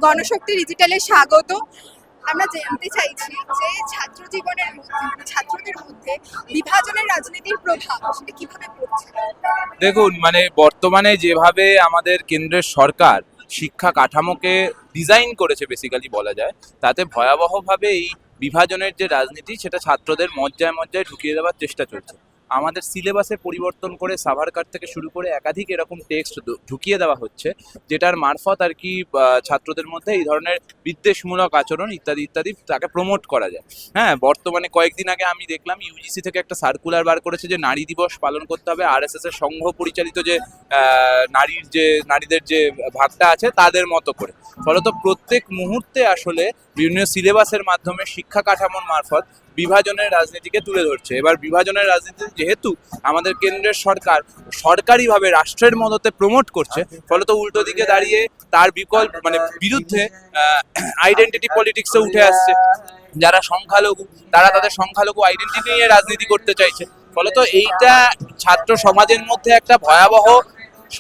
গণশক্তি ডিজিটালে স্বাগত। আমরা জানতে চাইছি যে ছাত্র জীবনের মধ্যে ছাত্রদের মধ্যে বিভাজনের রাজনীতির প্রভাব সেটা কিভাবে পড়ছে। দেখুন, বর্তমানে যেভাবে আমাদের কেন্দ্রের সরকার শিক্ষা কাঠামোকে ডিজাইন করেছে বেসিক্যালি বলা যায়, তাতে ভয়াবহভাবে এই বিভাজনের যে রাজনীতি সেটা ছাত্রদের মজ্জায় মজ্জায় ঢুকিয়ে দেওয়ার চেষ্টা চলছে। আমাদের সিলেবাসে পরিবর্তন করে সাভারকার থেকে শুরু করে একাধিক এরকম টেক্সট ঢুকিয়ে দেওয়া হচ্ছে, যেটার মারফত আর কি ছাত্রদের মধ্যে এই ধরনের বিদ্বেষমূলক আচরণ ইত্যাদি ইত্যাদি তাকে প্রমোট করা যায়। হ্যাঁ, বর্তমানে কয়েকদিন আগে আমি দেখলাম ইউজিসি থেকে একটা সার্কুলার বার করেছে যে নারী দিবস পালন করতে হবে আরএসএস এর সংঘ পরিচালিত যে নারীদের যে ভাগটা আছে তাদের মতো করে। ফলত প্রত্যেক মুহূর্তে আসলে বিভিন্ন সিলেবাসের মাধ্যমে শিক্ষা কাঠামোর মারফত বিভাজনের রাজনীতিকে তুলে ধরছে। এবার বিভাজনের রাজনীতি যেহেতু আমাদের কেন্দ্রের সরকার সরকারিভাবে রাষ্ট্রের মদতে প্রমোট করছে, ফলত উল্টো দিকে দাঁড়িয়ে তার বিরুদ্ধে আইডেন্টিটি পলিটিক্সে উঠে আসছে। যারা সংখ্যালঘু তারা তাদের সংখ্যালঘু আইডেন্টিটি নিয়ে রাজনীতি করতে চাইছে। ফলত এইটা ছাত্র সমাজের মধ্যে একটা ভয়াবহ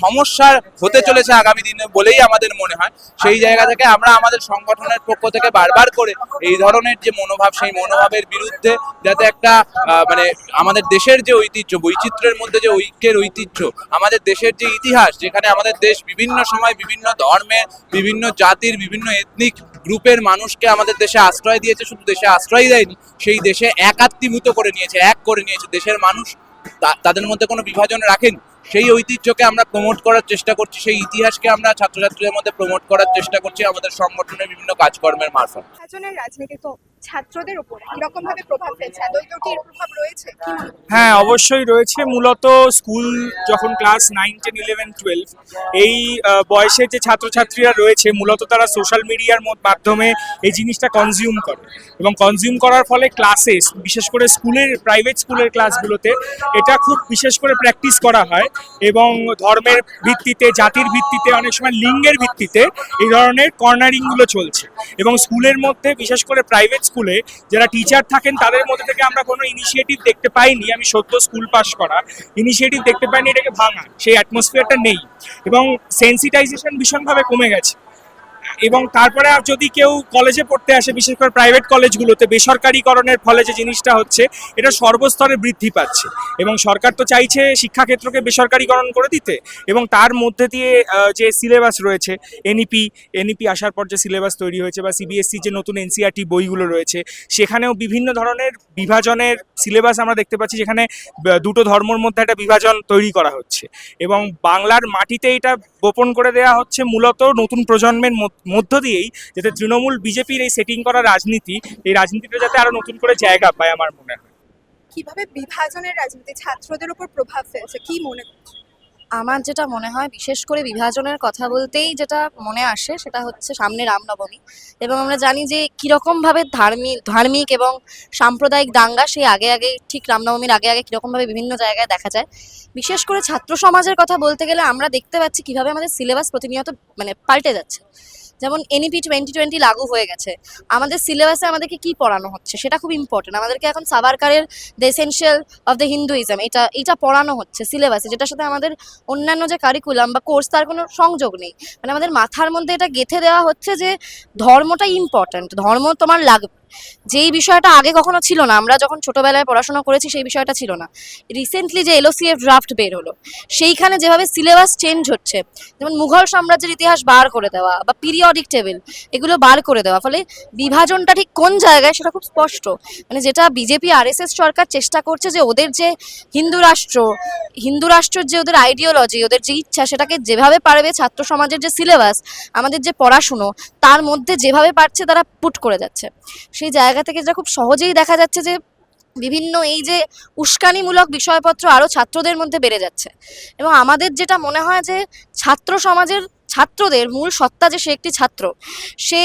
সমস্যার হতে চলেছে আগামী দিনে বলেই আমাদের মনে হয়। সেই জায়গা থেকে আমরা আমাদের সংগঠনের পক্ষ থেকে বারবার করে এই ধরনের যে মনোভাব, সেই মনোভাবের বিরুদ্ধে যাতে একটা আমাদের দেশের যে ঐতিহ্য, বৈচিত্র্যের মধ্যে যে ঐক্যের ঐতিহ্য, আমাদের দেশের যে ইতিহাস, যেখানে আমাদের দেশ বিভিন্ন সময় বিভিন্ন ধর্মের, বিভিন্ন জাতির, বিভিন্ন এথনিক গ্রুপের মানুষকে আমাদের দেশে আশ্রয় দিয়েছে, শুধু দেশে আশ্রয় দেয়নি, সেই দেশে একাত্মীভূত করে নিয়েছে, এক করে নিয়েছে। দেশের মানুষ তাদের মধ্যে কোনো বিভাজন রাখেনি। সেই ঐতিহ্যকে আমরা প্রমোট করার চেষ্টা করছি, সেই ইতিহাসকে আমরা ছাত্রছাত্রীদের মধ্যে প্রমোট করার চেষ্টা করছি আমাদের সংগঠনের বিভিন্ন কাজকর্মের মারফত। বিভাজনের রাজনীতি তো ছাত্রদের উপর কিরকম ভাবে প্রভাব ফেলছে, আদৌ কি এর প্রভাব রয়েছে? হ্যাঁ, অবশ্যই রয়েছে। মূলত স্কুল যখন ক্লাস 9, 10, 11, 12 এই বয়সের যে ছাত্রছাত্রীরা রয়েছে, মূলত তারা সোশ্যাল মিডিয়ার মাধ্যমে এই জিনিসটা কনজিউম করে, এবং কনজিউম করার ফলে ক্লাসে, বিশেষ করে প্রাইভেট স্কুলের ক্লাসগুলোতে এটা খুব বিশেষ করে প্র্যাকটিস করা হয়, এবং ধর্মের ভিত্তিতে, জাতির ভিত্তিতে, অনেক সময় লিঙ্গের ভিত্তিতে এই ধরনের কর্নারিংগুলো চলছে। এবং স্কুলের মধ্যে, বিশেষ করে প্রাইভেট স্কুলে যারা টিচার থাকেন তাদের মধ্যে থেকে আমরা কোনো ইনিশিয়েটিভ দেখতে পাইনি। আমি সদ্য স্কুল পাস করা, ইনিশিয়েটিভ দেখতে পাইনি এটাকে ভাঙা, সেই অ্যাটমসফিয়ারটা নেই, এবং সেন্সিটাইজেশন ভীষণভাবে কমে গেছে। এবং তারপরে আর যদি কেউ কলেজে পড়তে আসে, বিশেষ করে প্রাইভেট কলেজগুলোতে বেসরকারিকরণের ফলে যে জিনিসটা হচ্ছে, এটা সর্বস্তরে বৃদ্ধি পাচ্ছে, এবং সরকার তো চাইছে শিক্ষাক্ষেত্রকে বেসরকারিকরণ করে দিতে, এবং তার মধ্যে দিয়ে যে সিলেবাস রয়েছে, এনইপি আসার পর যে সিলেবাস তৈরি হয়েছে, বা সিবিএসসি যে নতুন এনসিইআরটি বইগুলো রয়েছে, সেখানেও বিভিন্ন ধরনের বিভাজনের সিলেবাস আমরা দেখতে পাচ্ছি, যেখানে দুটো ধর্মের মধ্যে একটা বিভাজন তৈরি করা হচ্ছে, এবং বাংলার মাটিতে এটা গোপন করে দেওয়া হচ্ছে মূলত নতুন প্রজন্মের মধ্য দিয়েই, যাতে তৃণমূল বিজেপির এই সেটিং করা রাজনীতি, এই রাজনীতিটা যাতে আরো নতুন করে জায়গা পায়, আমার মনে হয়। কিভাবে বিভাজনের রাজনীতি ছাত্রদের উপর প্রভাব ফেলছে, কি মনে করছে? আমার যেটা মনে হয়, বিশেষ করে বিভাজনের কথা বলতেই যেটা মনে আসে সেটা হচ্ছে সামনে রামনবমী, এবং আমরা জানি যে কীরকমভাবে ধার্মিক এবং সাম্প্রদায়িক দাঙ্গা সেই আগে আগে, ঠিক রামনবমীর আগে আগে কীরকমভাবে বিভিন্ন জায়গায় দেখা যায়। বিশেষ করে ছাত্র সমাজের কথা বলতে গেলে আমরা দেখতে পাচ্ছি কীভাবে আমাদের সিলেবাস প্রতিনিয়ত পাল্টে যাচ্ছে। যেমন এনইপি 2020 লাগু হয়ে গেছে, আমাদের সিলেবাসে আমাদেরকে কি পড়ানো হচ্ছে সেটা খুব ইম্পর্টেন্ট। আমাদেরকে এখন সাভারকারের the essential of the Hinduism এটা পড়ানো হচ্ছে সিলেবাসে, যেটার সাথে আমাদের অন্যান্য যে কারিকুলাম বা কোর্স তার কোনো সংযোগ নেই। আমাদের মাথার মধ্যে এটা গেঁথে দেওয়া হচ্ছে যে ধর্মটা ইম্পর্টেন্ট, ধর্ম তোমার লাগবে, যেই বিষয়টা আগে কখনো ছিল না। আমরা যখন ছোটবেলায় পড়াশোনা করেছি সেই বিষয়টা ছিল না। রিসেন্টলি যে এলওসিএফ ড্রাফট বের হলো, সেইখানে যেভাবে সিলেবাস চেঞ্জ হচ্ছে, যেমন মুঘল সাম্রাজ্যের ইতিহাস বার করে দেওয়া বা পিরিয়ডিক টেবিল এগুলো বার করে দেওয়া, ফলে বিভাজনটা ঠিক কোন জায়গায় সেটা খুব স্পষ্ট। যেটা বিজেপি আরএসএস সরকার চেষ্টা করছে যে ওদের যে হিন্দু রাষ্ট্রের যে ওদের আইডিওলজি, ওদের যে ইচ্ছা, সেটাকে যেভাবে পারবে ছাত্র সমাজের যে সিলেবাস, আমাদের যে পড়াশুনো, তার মধ্যে যেভাবে পারছে তারা পুট করে যাচ্ছে। সেই জায়গা থেকে যেটা খুব সহজেই দেখা যাচ্ছে যে বিভিন্ন এই যে উস্কানিমূলক বিষয়পত্র আরও ছাত্রদের মধ্যে বেড়ে যাচ্ছে। এবং আমাদের যেটা মনে হয় যে ছাত্রদের মূল সত্তা, যে সে একটি ছাত্র, সে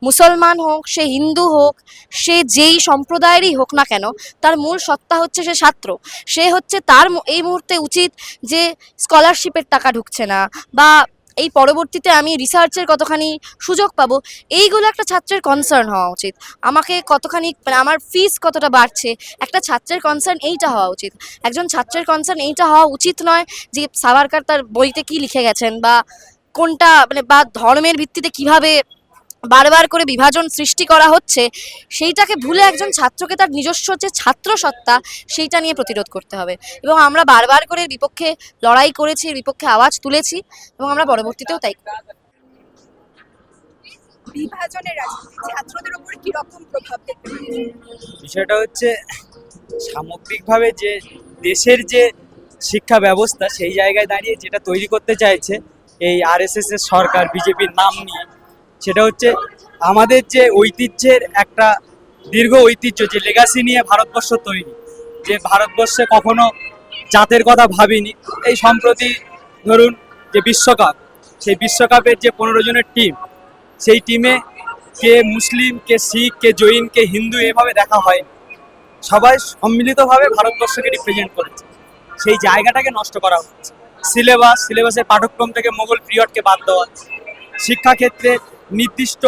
মুসলমান হোক, সে হিন্দু হোক, সে যেই সম্প্রদায়েরই হোক না কেন, তার মূল সত্তা হচ্ছে সে ছাত্র। সে হচ্ছে তার এই মুহূর্তে উচিত যে স্কলারশিপের টাকা ঢুকছে না, বা এই পরবর্তীতে আমি রিসার্চের কতখানি সুযোগ পাবো, এইগুলো একটা ছাত্রের কনসার্ন হওয়া উচিত। আমাকে কতখানি আমার ফিস কতটা বাড়ছে, একটা ছাত্রের কনসার্ন এইটা হওয়া উচিত। একজন ছাত্রের কনসার্ন এইটা হওয়া উচিত নয় যে সাভারকার তার বইতে কি লিখে গেছেন, বা কোনটা বা ধর্মের ভিত্তিতে কিভাবে বারবার করে বিভাজন সৃষ্টি করা হচ্ছে, সেইটাকে ভুলে একজন ছাত্রকে তার নিজস্ব যে ছাত্র সত্তা সেইটা নিয়ে প্রতিরোধ করতে হবে। এবং আমরা বারবার করে এর বিপক্ষে লড়াই করেছি, এর বিপক্ষে আওয়াজ তুলেছি এবং আমরা পরবর্তীতেও তাই করব। বিভাজনের রাজনীতি ছাত্রদের উপর কি রকম প্রভাব দেখতে পাচ্ছেন? বিষয়টা হচ্ছে সামগ্রিকভাবে যে দেশের যে শিক্ষা ব্যবস্থা সেই জায়গায় দাঁড়িয়ে যেটা তৈরি করতে চাইছে এই আরএসএস এর সরকার বিজেপির নাম নিয়ে, সেটা হচ্ছে আমাদের যে ঐতিহ্যের একটা দীর্ঘ ঐতিহ্য, যে লেগাসি নিয়ে ভারতবর্ষ তৈরি, যে ভারতবর্ষে কখনো জাতের কথা ভাবিনি। এই সম্প্রতি ধরুন যে বিশ্বকাপ, সেই বিশ্বকাপের যে 15 জনের টিম, সেই টিমে কে মুসলিম, কে শিখ, কে জৈন, কে হিন্দু এভাবে দেখা হয়নি। সবাই সম্মিলিতভাবে ভারতবর্ষকে রিপ্রেজেন্ট করেছে। সেই জায়গাটাকে নষ্ট করা হচ্ছে। সিলেবাসের পাঠ্যক্রম থেকে মোগল পিরিয়ডকে বাদ দেওয়া, শিক্ষাক্ষেত্রে নির্দিষ্ট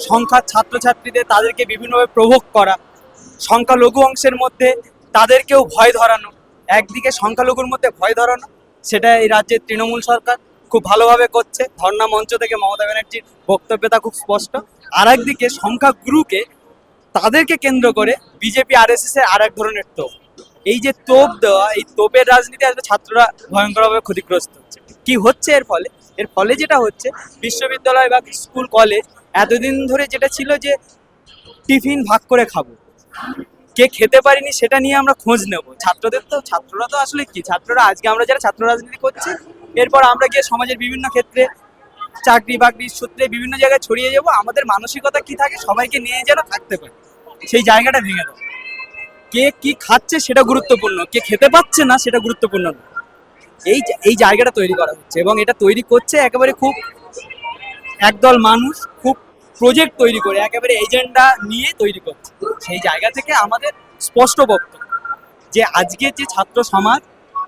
সংখ্যার ছাত্রছাত্রীদের তাদেরকে বিভিন্নভাবে প্রভোগ করা, সংখ্যালঘু অংশের মধ্যে তাদেরকেও ভয় ধরানো, একদিকে সংখ্যালঘুর মধ্যে ভয় ধরানো, সেটা এই রাজ্যের তৃণমূল সরকার খুব ভালোভাবে করছে। ধর্ণা মঞ্চ থেকে মমতা ব্যানার্জির বক্তব্যটা খুব স্পষ্ট। আর একদিকে সংখ্যাগুরুকে তাদেরকে কেন্দ্র করে বিজেপি আরএসএস এর আর এক ধরনের তোপ। এই যে তোপ দেওয়া, এই তোপের রাজনীতি আজকে ছাত্ররা ভয়ঙ্করভাবে ক্ষতিগ্রস্ত হচ্ছে। কি হচ্ছে এর ফলে যেটা হচ্ছে, বিশ্ববিদ্যালয় বা স্কুল কলেজ এতদিন ধরে যেটা ছিল যে টিফিন ভাগ করে খাবো, কে খেতে পারিনি সেটা নিয়ে আমরা খোঁজ নেব। ছাত্ররা তো আসলে কি, ছাত্ররা আজকে আমরা যারা ছাত্র রাজনীতি করছি, এরপর আমরা গিয়ে সমাজের বিভিন্ন ক্ষেত্রে চাকরি বাকরির সূত্রে বিভিন্ন জায়গায় ছড়িয়ে যাব। আমাদের মানসিকতা কি থাকে, সবাইকে নিয়ে যেন থাকতে পারে, সেই জায়গাটা ভেঙে দেবো। কে কি খাচ্ছে সেটা গুরুত্বপূর্ণ, কে খেতে পাচ্ছে না সেটা গুরুত্বপূর্ণ না। এই জায়গাটা তৈরি করা হচ্ছে এবং এটা তৈরি করছে একেবারে খুব একদল মানুষ খুব প্রজেক্ট তৈরি করে, একেবারে এজেন্ডা নিয়ে তৈরি করছে। সেই জায়গা থেকে আমাদের স্পষ্ট বক্তব্য যে আজকে যে ছাত্র সমাজ,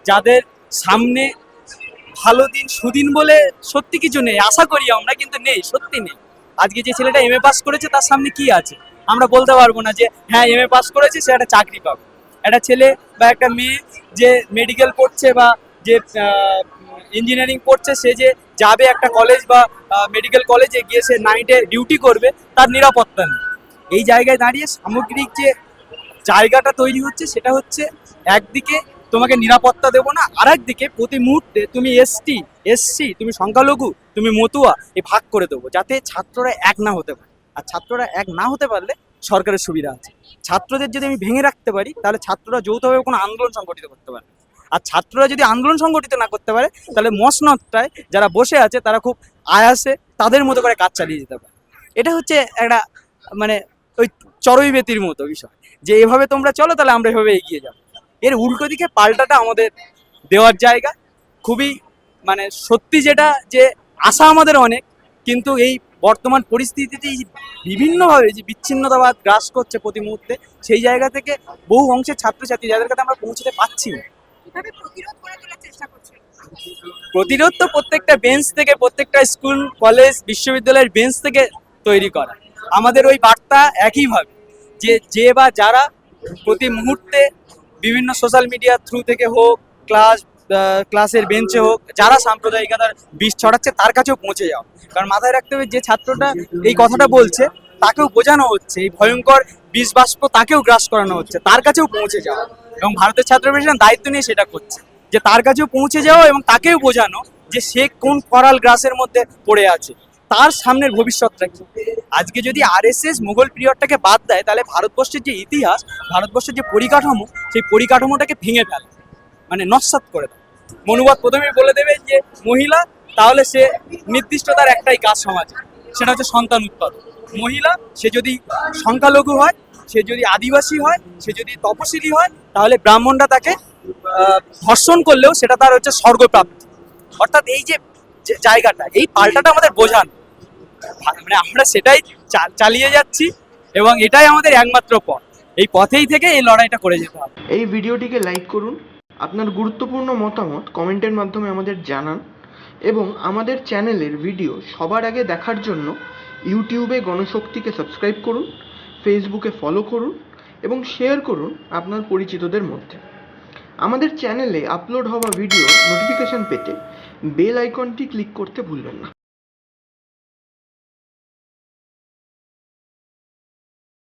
যাদের সামনে ভালো দিন সুদিন বলে সত্যি কিছু নেই, আশা করি আমরা, কিন্তু নেই, সত্যি নেই। আজকে যে ছেলেটা এমএ পাস করেছে তার সামনে কি আছে আমরা বলতে পারবো না যে হ্যাঁ এমএ পাস করেছে সে একটা চাকরি পাবে। একটা ছেলে বা একটা মেয়ে যে মেডিকেল পড়ছে বা যে ইঞ্জিনিয়ারিং পড়ছে, সে যে যাবে একটা কলেজ বা মেডিকেল কলেজে গিয়ে সে নাইটে ডিউটি করবে, তার নিরাপত্তা নেই। এই জায়গায় দাঁড়িয়ে সামগ্রিক যে জায়গাটা তৈরি হচ্ছে সেটা হচ্ছে, একদিকে তোমাকে নিরাপত্তা দেবো না, আর একদিকে প্রতি মুহূর্তে তুমি এসটি, এসসি, তুমি সংখ্যালঘু, তুমি মতুয়া, এই ভাগ করে দেবো, যাতে ছাত্ররা এক না হতে পারে। আর ছাত্ররা এক না হতে পারলে সরকারের সুবিধা আছে। ছাত্রদের যদি আমি ভেঙে রাখতে পারি, তাহলে ছাত্ররা যৌথভাবে কোনো আন্দোলন সংগঠিত করতে পারে। আর ছাত্ররা যদি আন্দোলন সংগঠিত না করতে পারে, তাহলে মসনদটায় যারা বসে আছে তারা খুব আয়াসে তাদের মতো করে কাজ চালিয়ে যেতে পারে। এটা হচ্ছে একটা মানে ওই চড়ুই বেতির মতো বিষয়, যে এভাবে তোমরা চলো তাহলে আমরা এভাবে এগিয়ে যাবো। এর উল্টো দিকে পাল্টাটা আমাদের দেওয়ার জায়গা। খুবই মানে সত্যি যেটা, যে আশা আমাদের অনেক, কিন্তু এই বর্তমান পরিস্থিতিতে বিভিন্নভাবে যে বিচ্ছিন্নতাবাদ গ্রাস করছে প্রতি মুহূর্তে, সেই জায়গা থেকে বহু অংশের ছাত্রছাত্রী যাদের কাছে আমরা পৌঁছতে পারছি না। কিভাবে প্রতিরোধ করে তোলার চেষ্টা করছেন? প্রতিরোধ তো প্রত্যেকটা বেঞ্চ থেকে, প্রত্যেকটা স্কুল কলেজ বিশ্ববিদ্যালয়ের বেঞ্চ থেকে তৈরি করা। আমাদের ওই বার্তা একইভাবে যে বা যারা প্রতি মুহূর্তে বিভিন্ন সোশ্যাল মিডিয়ার থ্রু থেকে হোক, ক্লাসের বেঞ্চে হোক, যারা সাম্প্রদায়িকতার বিষ ছড়াচ্ছে তার কাছেও পৌঁছে যাও। কারণ মাথায় রাখতে হবে, যে ছাত্রটা এই কথাটা বলছে তাকেও বোঝানো হচ্ছে, এই ভয়ঙ্কর বিষ বাষ্প তাকেও গ্রাস করানো হচ্ছে, তার কাছেও পৌঁছে যাওয়া। এবং ভারতের ছাত্র ফেডারেশন দায়িত্ব নিয়ে সেটা করছে, যে তার কাছেও পৌঁছে যাওয়া এবং তাকেও বোঝানো যে সে কোন করাল গ্রাসের মধ্যে পড়ে আছে, তার সামনের ভবিষ্যৎটা কি। আজকে যদি আরএসএস মোগল পিরিয়ডটাকে বাদ দেয়, তাহলে ভারতবর্ষের যে ইতিহাস, ভারতবর্ষের যে পরিকাঠামো, সেই পরিকাঠামোটাকে ভেঙে ফেলে, মানে নস্যাৎ করে দেয়। মনুবাদ প্রথমেই বলে দেবে যে মহিলা, তাহলে সে নির্দিষ্ট তার একটাই কাজ সমাজে, সেটা হচ্ছে সন্তান উৎপাদন। মহিলা, সে যদি সংখ্যালঘু হয়, সে যদি আদিবাসী হয়, সে যদি তপশিলি হয়, তাহলে ব্রাহ্মণরা তাকে ধর্ষণ করলেও সেটা তার হচ্ছে স্বর্গপ্রাপ্তি। অর্থাৎ এই যে জায়গাটা, এই পাল্টাটা আমাদের বোঝানো, মানে আমরা সেটাই চালিয়ে যাচ্ছি এবং এটাই আমাদের একমাত্র পথ। এই পথেই থেকে এই লড়াইটা করে যেতে হবে। এই ভিডিওটিকে লাইক করুন, আপনার গুরুত্বপূর্ণ মতামত কমেন্টের মাধ্যমে আমাদের জানান এবং আমাদের চ্যানেলের ভিডিও সবার আগে দেখার জন্য ইউটিউবে গণশক্তিকে সাবস্ক্রাইব করুন, ফেসবুকে ফলো করুন এবং শেয়ার করুন আপনার পরিচিতদের মধ্যে। আমাদের চ্যানেলে আপলোড হওয়া ভিডিও নোটিফিকেশন পেতে বেল আইকনটি ক্লিক করতে ভুলবেন না।